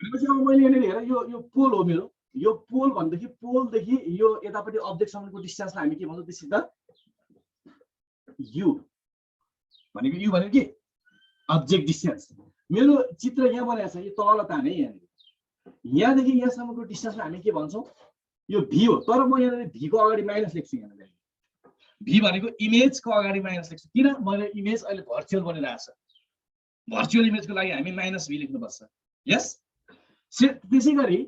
भनेपछि अब मैले यहाँनिर हेर यो पोल हो मेरो यो पोल भन्देखि पोलदेखि यो यतापट्टि अब्जेक्टसम्मको डिस्टेन्सलाई हामी के भन्छौँ दिस इज द यु भनेको यु भनेको के अब्जेक्ट डिस्टेन्स मेरो चित्र यहाँ बनाएको छ यो तल ताने यहाँदेखि यहाँसम्मको डिस्टेन्सलाई हामी के भन्छौँ यो भी हो तर म यहाँनिर भीको अगाडि माइनस लेख्छु यहाँनिर भी भनेको इमेजको अगाडि माइनस लेख्छु किन मैले इमेज अहिले भर्चुअल बनिरहेको छ भर्चुअल इमेजको लागि हामी माइनस भी लेख्नुपर्छ यस त्यसै गरी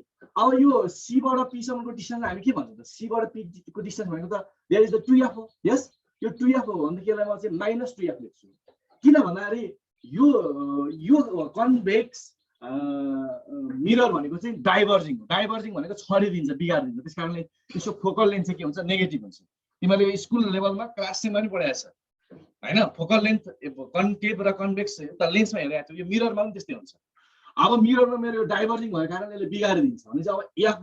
अब यो सीबाट पीसम्मको डिस्टेन्स हामी के भन्छौँ त सीबाट पीको डिस्टेन्स भनेको त देयर इज द 2f हो यस यो 2f हो भनेदेखि यसलाई म चाहिँ माइनस 2f लेख्छु किन भन्दाखेरि यो कन्भेक्स मिरर भनेको चाहिँ डाइभर्जिङ हो डाइभर्जिङ भनेको छरिदिन्छ बिगारिदिन्छ त्यस कारणले त्यसको फोकल लेन्थ चाहिँ के हुन्छ नेगेटिभ हुन्छ तिमीले स्कुल लेभलमा क्लास 10 मा पनि पढाएको छ हैन फोकल लेन्थ कन्केभ र कन्भेक्स एउटा लेन्समा हेरेको थियो यो मिररमा पनि त्यस्तै हुन्छ अब मिररमा मेरो डाइभर्जिङ भएको कारणले यसले बिगारिदिन्छ भने चाहिँ अब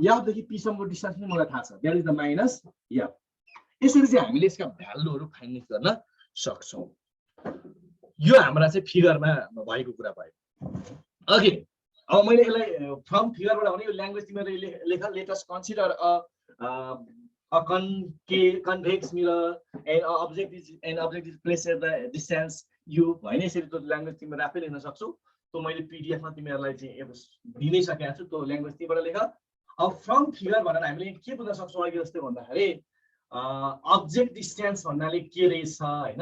एफदेखि पीसम्मको डिस्टेन्स पनि मलाई थाहा छ that is the minus F यसरी चाहिँ हामीले यसका भ्यालुहरू फाइन्ड गर्न सक्छौँ यो हाम्रा चाहिँ फिगरमा भएको कुरा भयो ओके अब मैले यसलाई फ्रम फिगरबाट भने यो ल्याङ्ग्वेज तिमीले लेख let us consider a convex mirror and object is placed at the distance u हैन यसरी त्यो ल्याङ्ग्वेज तिमीले आफै लेख्न सक्छौ त्यो मैले पीडीएफ मा तिमीहरुलाई चाहिँ दिनै सकेको छु त्यो ल्याङ्ग्वेज तिमीबाट लेख अब फ्रम फिगर भनेर हामीले के बुझ्न सक्छौ अहिले जस्तै भन्दाखेरि अब्जेक्ट डिस्टेन्स भन्नाले के रहेछ हैन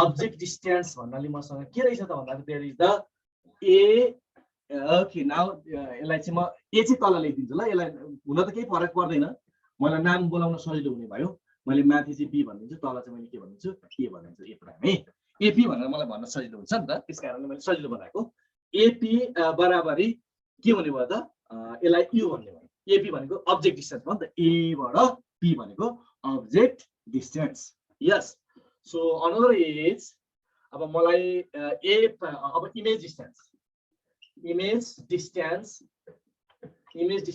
अब्जेक्ट डिस्टेन्स भन्नाले मसँग के रहेछ त भन्दाखेरि there is the A okay now यसलाई चाहिँ म ए चाहिँ तल लेखिदिन्छु ल यसलाई हुन त केही फरक पर्दैन मलाई नाम बोलाउन सजिलो हुने भयो मैले माथि चाहिँ बी भनिदिन्छु तल चाहिँ मैले के भनिदिन्छु ए भनिदिन्छु ए प्राइम है एपी भनेर मलाई भन्न सजिलो हुन्छ नि त त्यसकारणले मैले सजिलो बनाएको एपी बराबरी के हुने भयो त यसलाई यु भन्ने भयो एपी भनेको अब्जेक्ट डिस्टेन्स हो नि त ए बाट पी भनेको object distance yes so another is अब मलाई ए अब इमेज डिस्टेन्स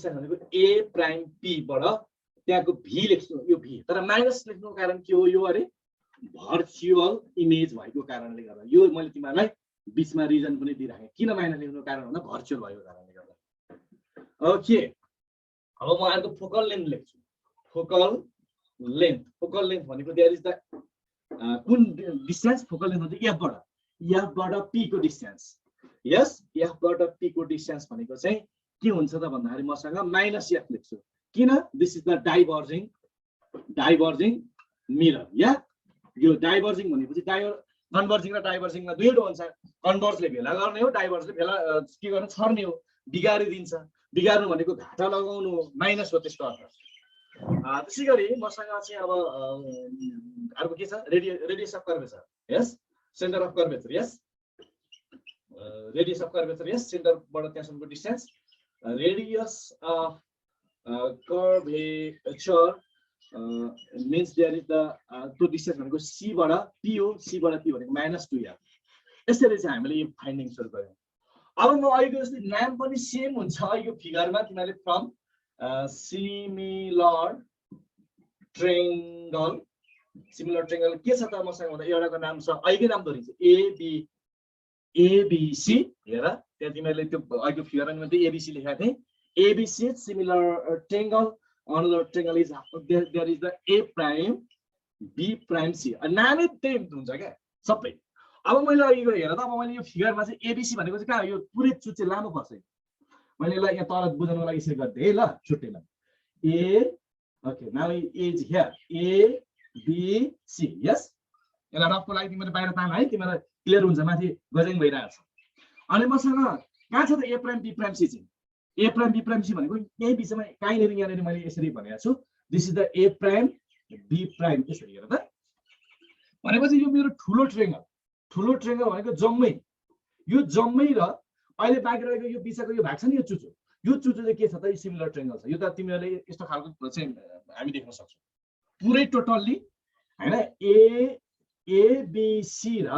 भनेको ए प्राइम पी बाट त्यहाँको भी लेख्छु यो भी तर माइनस लेख्नुको कारण के हो यो अरे भर्चुअल इमेज भएको कारणले गर्दा यो मैले तिमीहरुलाई बीचमा रिजन पनि दिइराखे किन माइनस लेख्नुको कारण भन्दा भर्चुअल भएको कारणले गर्दा ओके अब म अर्को फोकल लेन्थ लेख्छु फोकल लेन्थ भनेको देयर इज द कुन डिस्टेन्स फोकल लेन्थ हुन्छ एफ बाट पी को डिस्टेन्स यस एफ बाट पी को डिस्टेन्स भनेको चाहिँ के हुन्छ त भन्दाखेरि मसँग माइनस एफ लेख्छु किन this is the diverging mirror या यो डाइभर्जिङ भनेपछि कन्भर्जिङ र डाइभर्जिङमा दुईवटा हुन्छ कन्भर्जले भेला गर्ने हो डाइभर्जले भेला के गर्ने छर्ने हो बिगारिदिन्छ बिगार्नु भनेको घाटा लगाउनु हो माइनस हो त्यसको अर्थ त्यसै गरी मसँग चाहिँ अब अर्को के छ रेडियस अफ कर्वेचर यस सेन्टर अफ कर्वेचर यस रेडियस अफ कर्वेचर यस सेन्टरबाट त्यहाँसम्मको distance radius of curvature means there is the to distance भनेको c बाट p हो c बाट p भनेको -2f यसरी चाहिँ हामीले यो फाइन्डिङ्सहरु गर्यौं अब म अहिले जस्तै नाम पनि सेम हुन्छ यो फिगरमा तिमीले फ्रम सिमिलर ट्रायंगल के छ त मसँग भन्दा एउटाको नाम छ अहिले नाम धरिन्छ एबीसी हेर त्यहाँ तिमीले त्यो अहिले फिगरमा मैले एबीसी लेखेको थिए ABC similar triangle another triangle is there is the A prime B prime C नामै त्यही हुन्छ क्या सबै अब मैले यो हेर त अब मैले यो फिगरमा चाहिँ ABC भनेको चाहिँ कहाँ यो पुरै चुच्चे लामो पर्छ मैले यसलाई यहाँ तल बुझाउनको लागि यसरी गर्दै है ल छुट्टैलाई A okay now is here A B C yes यसलाई रफको लागि तिमीले बाहिर तान है तिमीलाई क्लियर हुन्छ माथि गजङ भइरहेछ अनि मसँग कहाँ छ त A prime B prime C चाहिँ A prime B prime C भनेको यही बिचमा काहीँनेर यहाँनेर मैले यसरी भनेको छु this is the A prime B prime यसरी हेर त भनेपछि यो मेरो ठुलो ट्रायंगल भनेको जम्मै यो जम्मै र अहिले बाँकी रहेको यो बिचको यो भाग छ नि यो चुचो चाहिँ के छ त सिमिलर ट्रायंगल छ यो त तिमीहरुले यस्तो खालको चाहिँ हामी देख्न सक्छौं पुरै टोटल्ली हैन A B C र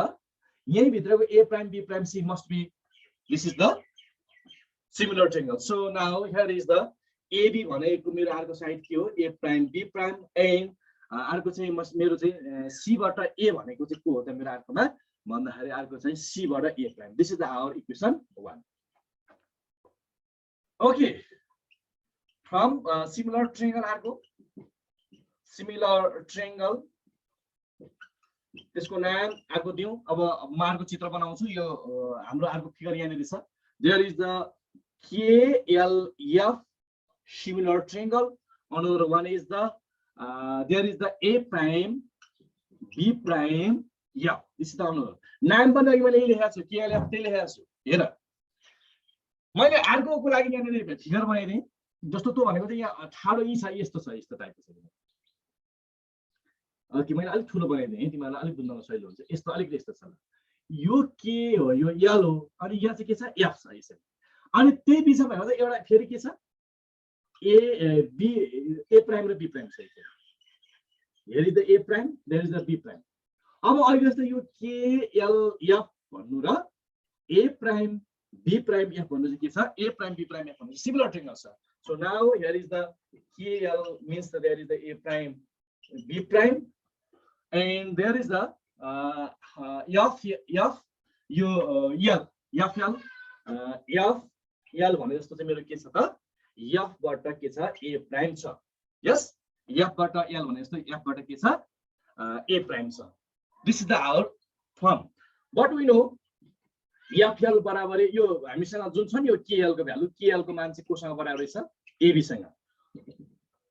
यही भित्रको A prime B prime C must be this is the similar triangle. So now here is the AB भनेको मेरो अर्को साइड के हो A prime B prime and अर्को चाहिँ मेरो चाहिँ C बाट A भनेको चाहिँ को हो त मेरो अर्कोमा भन्दाखेरि अर्को चाहिँ C बाट A prime. This is our equation 1. Okay, from similar triangle अर्को similar triangle त्यसको नाम अर्को दिउँ। अब म अर्को चित्र बनाउँछु। यो हाम्रो अर्को फिगर यहाँनिर छ। There is the KLF similar triangle. Another one is the there is the A prime B prime F. This is the another. नाम पनि अघि मैले यही लेखेको छु, KLF त्यही लेखेको छु। हेर मैले अर्कोको लागि यहाँनिर फिगर बनाइदिएँ। जस्तो त्यो भनेको चाहिँ यहाँ ठाडो यी छ, यस्तो छ, यस्तो टाइपको छ। कि मैले अलिक ठुलो बनाइदिएँ तिमीहरूलाई अलिक बुझ्न सजिलो हुन्छ। यस्तो अलिकति यस्तो छ। यो के हो, यो L हो, अनि यहाँ चाहिँ के छ, F छ यसरी। अनि त्यही बिचमा हेर्दा एउटा फेरि के छ, A prime र B prime छ। Here is the A prime, there is the B prime. अब अहिले जस्तो यो KLF भन्नु र A prime B prime F भन्नु चाहिँ के छ, A prime B prime F भन्नु similar triangle छ. So now here is the KL means that there is the A prime B prime and there is the F यो L FL L भने जस्तो चाहिँ मेरो के छ त, F बाट के छ, A prime छ. Yes, F बाट L भने जस्तो F बाट के छ, A prime छ. This is the our form. What we know, FL बराबर यो हामीसँग जुन छ नि यो KL को भ्यालु, KL को मान चाहिँ कोसँग बराबर छ, AB सँग.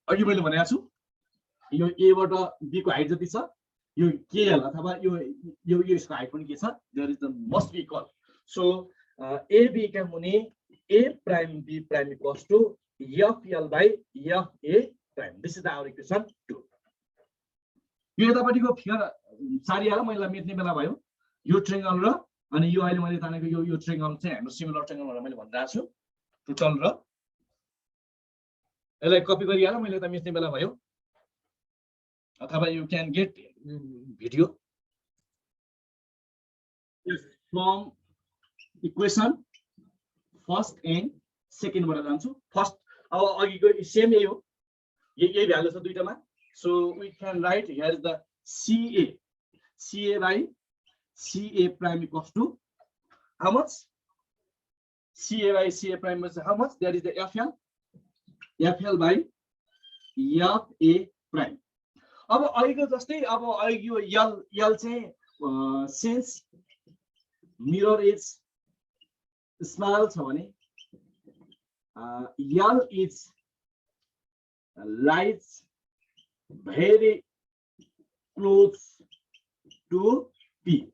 अघि मैले भनेको छु यो A बाट B को हाइट जति छ, यो KL अथवा यो यसको हाइट पनि के छ, there is the must be equal. So AB का हुने A prime B prime equals to FL by FA prime. This is the our equation 2. यो यतापट्टिको फिगर सारी आएर मैले मेट्ने बेला भयो। यो ट्रायंगल र अनि यो अहिले मैले तानेको यो ट्रायंगल चाहिँ हाम्रो सिमिलर ट्रायंगल भनेर मैले भनिरहेको छु। टोटल र यसलाई कपी गरिहाल मैले त मेट्ने बेला भयो। अथवा you can get video from equation first and second बाट जान्छु। फर्स्ट अब अघिको सेम यही हो, यही भ्यालु छ दुईटामा। So we can write here is the CA by CA prime equals to how much? CA by CA prime is how much? That is the FL by FA prime. अब अघिको जस्तै अब अघि यो L चाहिँ since mirror is small छ भने L is lies very close to P.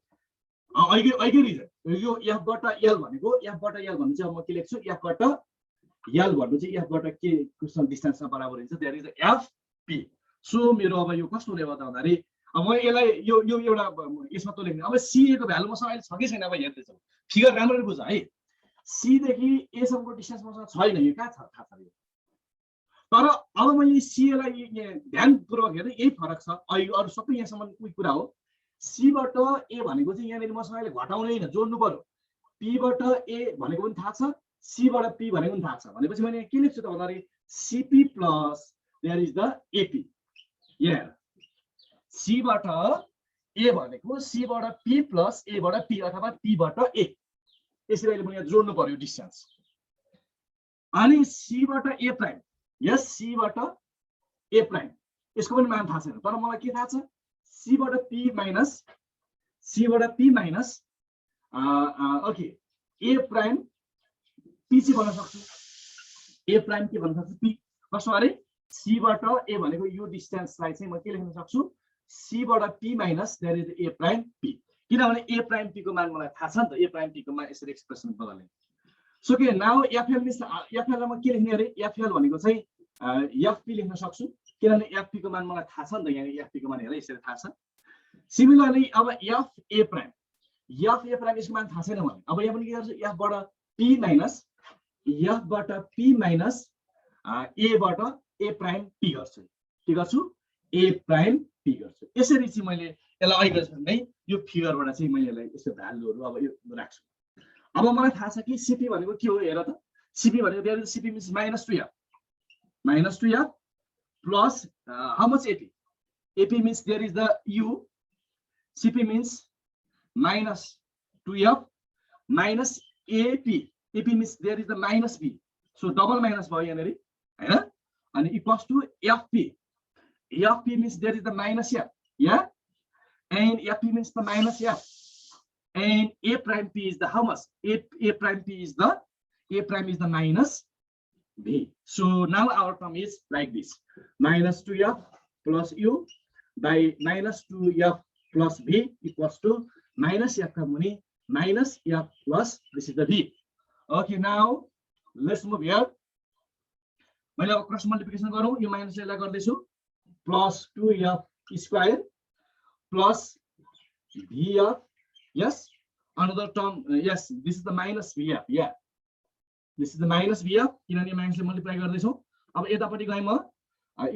अघि रिजन यो F बाट L भनेको F बाट L भन्नु चाहिँ म के लेख्छु, F बाट L भन्नु चाहिँ F बाट के कुन डिस्टेन्समा बराबर हुन्छ, द्याट इज FP. सो मेरो अब यो कस्तो हुने भयो त भन्दाखेरि अब म यसलाई यो एउटा यसमा त लेख्ने। अब CA को भ्यालु मसँग अहिले छ कि छैन अब हेर्दै छौ। फिगर राम्ररी बुझ है। C देखि A सम्मको डिस्टेन्स मसँग छैन, यो कहाँ छ थाहा छ यो। तर अब मैले CA लाई ध्यानपूर्वक हेर्दै यही फरक छ। अरु सबै यहाँसम्म कुनै कुरा हो। C बाट A भनेको चाहिँ यहाँनिर मसँग अहिले घटाउने हैन, जोड्नु पर्यो। P बाट A भनेको पनि थाहा छ, C बाट P भनेको पनि थाहा छ। भनेपछि मैले के लेख्छु त भन्दाखेरि CP plus there is the AP. यहाँ C बाट A भनेको C बाट P प्लस A बाट P अथवा P बाट A, यसरी अहिले मैले जोड्नु पर्यो डिस्टेन्स। अनि C बाट A प्राइम, यस C बाट A प्राइम, यसको पनि मान थाहा छैन। तर मलाई के थाहा छ, C बाट P minus okay A prime P चाहिँ भन्न सक्छु, A प्राइम के भन्न सक्छु, P कसो अरे C बाट A भनेको यो डिस्टेन्सलाई चाहिँ म के लेख्न सक्छु, C बाट P minus there is A prime P, किनभने A प्राइम P को मान मलाई थाहा छ नि त। A प्राइम P को मान यसरी एक्सप्रेसन बदल्ने। सो के नाउ FL मिन्स FL मा के लेख्ने अरे, FL भनेको चाहिँ FP लेख्न सक्छु, किनभने FP को मान मलाई थाहा छ नि त। यहाँ FP को मान हेर यसरी थाहा छ। सिमिलरली अब FA प्राइम यसको मान थाहा छैन भने अब यहाँ पनि के गर्छु, F बाट P माइनस A बाट A प्राइम P गर्छु। के गर्छु, A प्राइम P गर्छु। यसरी चाहिँ मैले यसलाई अहिले नै यो फिगरबाट चाहिँ मैले यसलाई यस्तो भ्यालुहरु अब यो राख्छु। अब मलाई थाहा छ कि CP भनेको के हो, हेर त। CP भनेको there is CP means -2F plus how much AP? AP means there is the U. CP means -2F minus AP. AP means there is the -B. So double minus भयो यहाँनेरि हैन अनि equals to FP FP means there is the minus here yeah and fp means the minus here and a prime p is the how much a prime p is the minus b. So now our term is like this minus 2f plus u by minus 2f plus b equals to minus f muni minus f plus this is the b. Okay, now let's move here. मैले अब cross multiplication गरौँ यो minus यसलाई गर्दैछु plus 2f square plus vf yes another term yes this is the minus vf yeah this is the minus vf किनभने माइनसले multiply गर्दैछौँ अब यतापटि गए म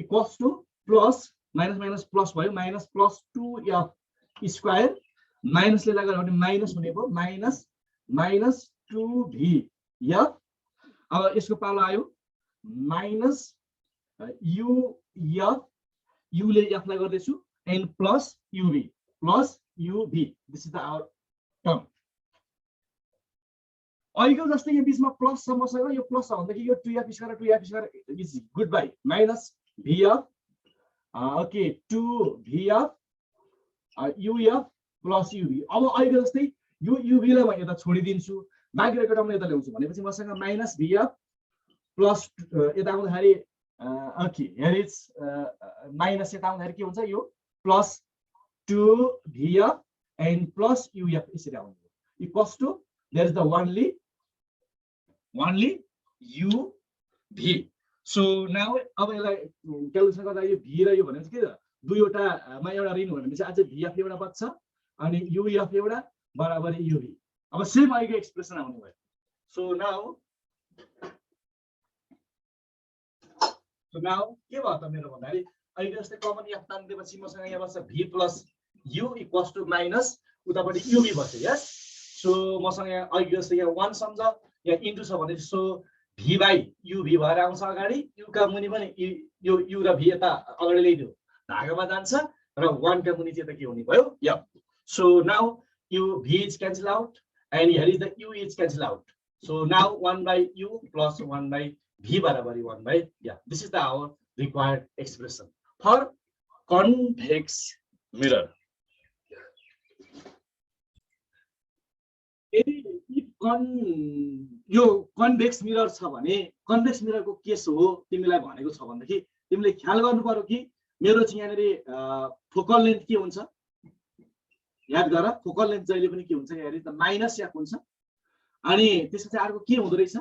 equals to plus minus minus plus भयो माइनस प्लस 2f स्क्वायर माइनसले लगाएर भने माइनस हुने भयो माइनस माइनस 2vf अब यसको पालो आयो माइनस uf u ले f लाई गर्दैछु and plus uv this is the our term अहिलेको जस्तै यो बीचमा प्लस छ मसँग यो प्लस छ भन्दाखेरि यो 2f square is good by minus vf okay 2vf uf plus uv अब अहिलेको जस्तै यो uv लाई म यता छोडिदिन्छु बाँकी रहेको टर्म यता ल्याउँछु भनेपछि मसँग माइनस vf प्लस यता आउँदाखेरि ओके हियर इज माइनस यता आउँदाखेरि के हुन्छ यो plus 2vf and plus uf यसरी आउने equals to there is the only uv. So now अब यसलाई क्याल्कुलेसन गर्दा यो v र यो भनेको के दुईवटामा एउटा ऋण हो भनेपछि अझै vf एउटा बच्छ अनि uf एउटा बराबर uv अब सेम आएको एक्सप्रेसन आउने भयो. So now के भयो त मेरो भन्दाखेरि अहिले जस्तै कमन f तान्दिएपछि मसँग यहाँ बस्छ v plus u equals to minus उतापटि uv बस्यो यस. सो मसँग यहाँ अहिले जस्तै यहाँ 1 सम्झ यहाँ इन्टु छ भने सो v बाइ uv भएर आउँछ अगाडि u का मुनि पनि यो u र v यता अगाडि ल्याइदियो भागमा जान्छ र 1 का मुनि चाहिँ त के हुने भयो f. So now u v is cancel out and here is the u is cancel out. So now 1 by u plus 1 by v बराबर 1 by yeah. This is the our required expression for convex mirror. यो convex mirror छ भने convex मिररको case हो तिमीलाई भनेको छ भनेदेखि तिमीले ख्याल गर्नु पर्यो कि मेरो चाहिँ यहाँनेरि फोकल लेन्थ के हुन्छ याद गर फोकल लेन्थ जहिले पनि के हुन्छ यहाँ त माइनस f हुन्छ अनि त्यसपछि अर्को के हुँदो रहेछ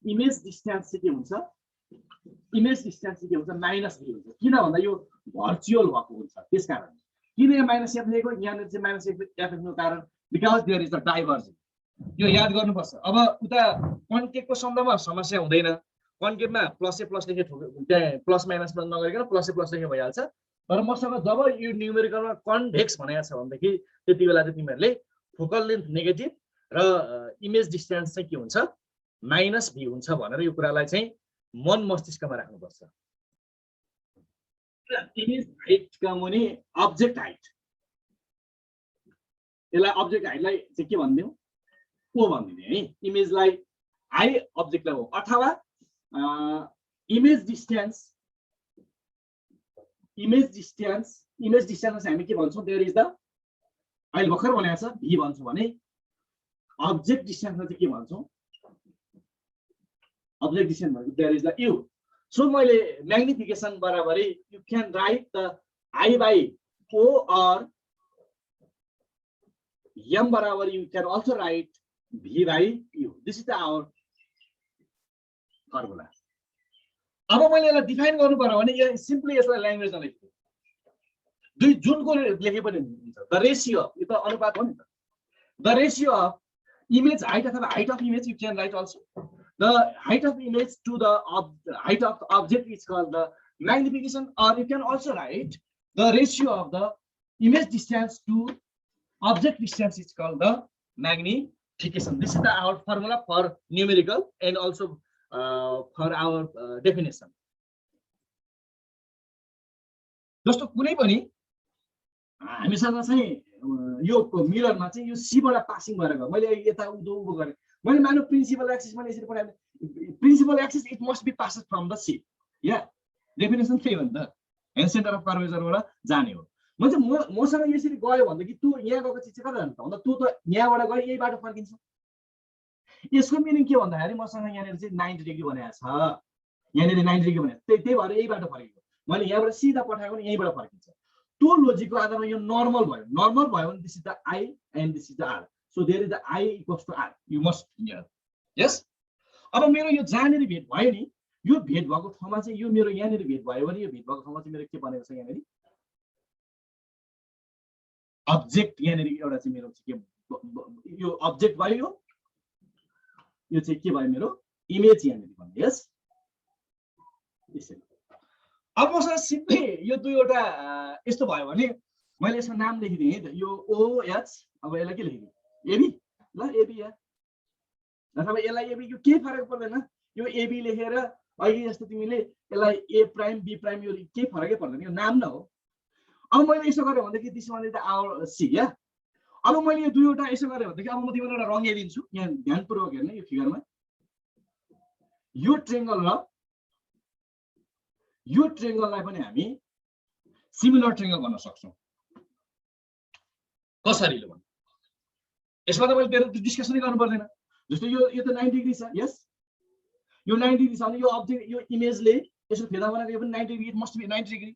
इमेज डिस्टेन्स चाहिँ के हुन्छ इमेज डिस्टेन्स चाहिँ के हुन्छ माइनस v हुन्छ किन भन्दा यो भर्चुअल भएको हुन्छ त्यसकारण किन यहाँ माइनस f लेखेको यहाँ चाहिँ माइनस f लेख्नुको कारण because there is the divergence यो याद गर्नुपर्छ. अब उता कन्केभको सन्दर्भमा समस्या हुँदैन कन्केभमा प्लस ए प्लस लेखे त्यहाँ प्लस माइनस नगरिकन प्लस ए प्लस लेखे भइहाल्छ तर मसँग जब यो न्युमेरिकलमा कन्भेक्स भनेको छ भनेदेखि त्यति बेला चाहिँ तिमीहरूले फोकल लेन्थ नेगेटिभ र इमेज डिस्टेन्स चाहिँ के हुन्छ माइनस v हुन्छ भनेर यो कुरालाई चाहिँ मन मस्तिष्कमा राख्नुपर्छ. इमेज हाइटका मुनि अब्जेक्ट हाइट यसलाई अब्जेक्ट हाइटलाई चाहिँ के भनिदिउँ ओ भनिदिने है इमेजलाई हाई अब्जेक्टलाई हो अथवा इमेज डिस्टेन्स चाहिँ हामी के भन्छौँ देयर इज द अहिले भर्खर भनेको छ v भन्छौँ भने अब्जेक्ट डिस्टेन्समा चाहिँ के भन्छौँ अब्जेक्ट डिस्टेन्स भनेको there is the u. So मैले म्याग्निफिकेसन बराबरी you can write the I by O or M बराबर you can also write V by U. This is the our formula. अब मैले यसलाई डिफाइन गर्नु पर्यो भने यो सिम्पली यसलाई ल्याङ्ग्वेजमा लेख्छु दुई जुनको लेखे पनि हुन्छ द रेशियो यो त अनुपात हो नि त the ratio of image height अथवा height of image you can write also the height of image to the height of object is called the magnification or you can also write the ratio of the image distance to object distance is called the magnification. This is the our formula for numerical and also for our definition. जस्तो कुनै पनि हामीसँग चाहिँ यो मिररमा चाहिँ यो C बाट passing गरेको मैले यता उदो उभो गरे मैले मानु प्रिन्सिपल एक्सिस मैले यसरी पढाएँ principal axis it must be passed from the C या डेफिनेसन त्यही हो नि त हेन्ड सेन्टर अफ कर्वेचरबाट जाने हो म चाहिँ मसँग यसरी गयो भनेदेखि तँ यहाँ गएको चिज चाहिँ कता जान्छ भन्दा तँ त यहाँबाट गयो यही बाटो फर्किन्छ यसको मिनिङ के भन्दाखेरि मसँग यहाँनिर चाहिँ 90 डिग्री भनेको छ यहाँनिर 90 डिग्री भने त्यही भएर यही बाटो फर्कियो मैले यहाँबाट सिधा पठाएको भने यहीँबाट फर्किन्छ त्यो लोजिकको आधारमा यो नर्मल भयो भने this is the I and this is the R so there is the I equals to R you must here yes अब मेरो यो जहाँनिर भेट भयो नि यो भेट भएको ठाउँमा चाहिँ यो मेरो यहाँनिर भेट भयो भने यो भेट भएको ठाउँमा चाहिँ मेरो के बनेको छ यहाँनिर अब्जेक्ट यहाँनिर एउटा चाहिँ मेरो चाहिँ के यो अब्जेक्ट भयो यो चाहिँ के भयो मेरो इमेज यहाँनिर भन्ने यस यसरी अब मसँग सिधै यो दुईवटा यस्तो भयो भने मैले यसको नाम लेखिदिएँ है त यो ओएच अब यसलाई के लेखिदिएँ एबी ल एबी या अथवा यसलाई एबी यो केही फरक पर्दैन यो एबी लेखेर अहिले जस्तो तिमीले यसलाई ए प्राइम बी प्राइम यो केही फरकै पर्दैन यो नाम न हो अब मैले यसो गरेँ भनेदेखि this one is the our C या अब मैले यो दुईवटा यसो गरेँ भनेदेखि अब म तिमीलाई एउटा रङ्गाइदिन्छु यहाँ ध्यानपूर्वक हेर्ने यो फिगरमा यो ट्रेङ्गललाई पनि हामी सिमिलर ट्रेङ्गल भन्न सक्छौँ कसरी ल भन्नु यसमा त मैले तेरो डिस्कसनै गर्नु पर्दैन जस्तो यो त 90 डिग्री छ यस यो 90 डिग्री छ भने यो अब्जेक्ट यो इमेजले यसो फेदा बनाएको यो पनि 90 degree it must be 90 degree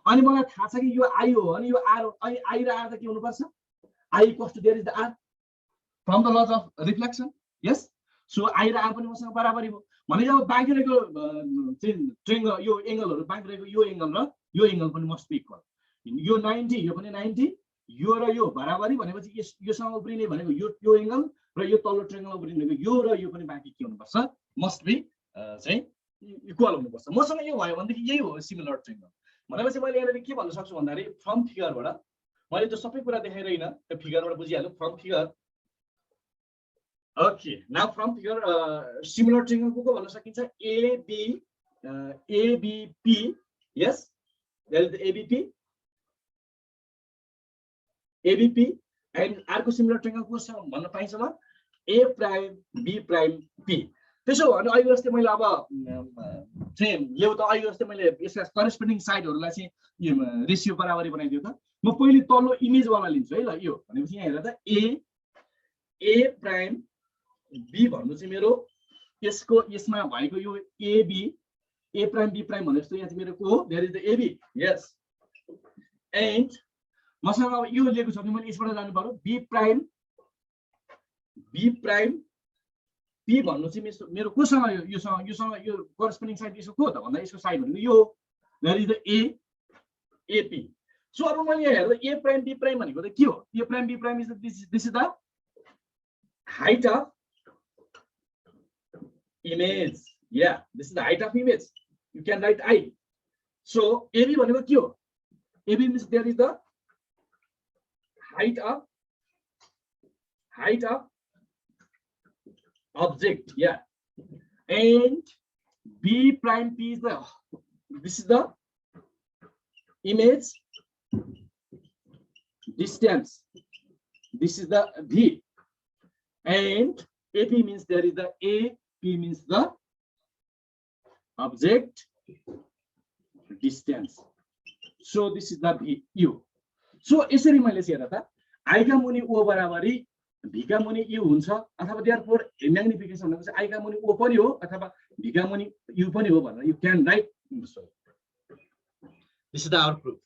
अनि मलाई थाहा छ कि यो आई हो अनि यो आर हो अनि आई र आर त के हुनुपर्छ I equals to there is the R from the laws of reflection yes so I र आर पनि मसँग बराबरी हो भने अब बाँकी रहेको ट्रेङ्गल यो एङ्गलहरू बाँकी रहेको यो एङ्गल र यो एङ्गल पनि मस्ट बी इक्वल यो 90 यो पनि 90 यो र यो बराबरी भनेपछि योसँग उब्रिने भनेको यो एङ्गल र यो तल्लो ट्रेङ्गल उब्रिने यो र यो पनि बाँकी के हुनुपर्छ मस्ट बी चाहिँ इक्वल हुनुपर्छ मसँग यो भयो भनेदेखि यही हो सिमिलर ट्रेङ्गल भनेपछि मैले यहाँनिर के भन्न सक्छु भन्दाखेरि फ्रम फिगरबाट मैले त्यो सबै कुरा देखाइरहेन त्यो फिगरबाट बुझिहाल्यो from figure okay now from figure similar triangle को भन्न सकिन्छ ABP yes there is the ABP and अर्को सिमिलर ट्रेङ्गल को छ भन्न पाइन्छ म A prime B prime P त्यसो भने अहिले जस्तै मैले अब चाहिँ ल्याउ त अहिले जस्तै मैले यसका करेस्पोन्डिङ साइडहरूलाई चाहिँ रेसियो बराबरी बनाइदियो त म पहिले तल्लो इमेजवाला लिन्छु है ल यो भनेपछि यहाँ हेर त ए प्राइम बी भन्नु चाहिँ मेरो यसमा भएको यो AB A prime B prime भने जस्तो यहाँ चाहिँ मेरो को हो there is the AB yes and मसँग अब यो लिएको छ भने मैले यसबाट जानु पर्यो बी प्राइम पी भन्नु चाहिँ मेरो कोसँग योसँग यो करेस्पोन्डिङ साइड यसको को त भन्दा यसको साइड भनेको यो there is the AP so अब मैले यहाँ हेर्दा ए प्राइम बी प्राइम भनेको त के हो A prime B prime is this is the height of image yeah this is the height of image you can write I so AB भनेको के हो AB means there is the height of object yeah and B prime P is the this is the image distance this is the V and AP means there is the A P means the object distance. So this is the VU. So यसरी मैले हेर्दा त I का मुनि O बराबरी V का मुनि U हुन्छ अथवा therefore म्याग्निफिकेसन भनेको चाहिँ I का मुनि O पनि हो अथवा V का मुनि U पनि हो भनेर you can write so. This is our proof.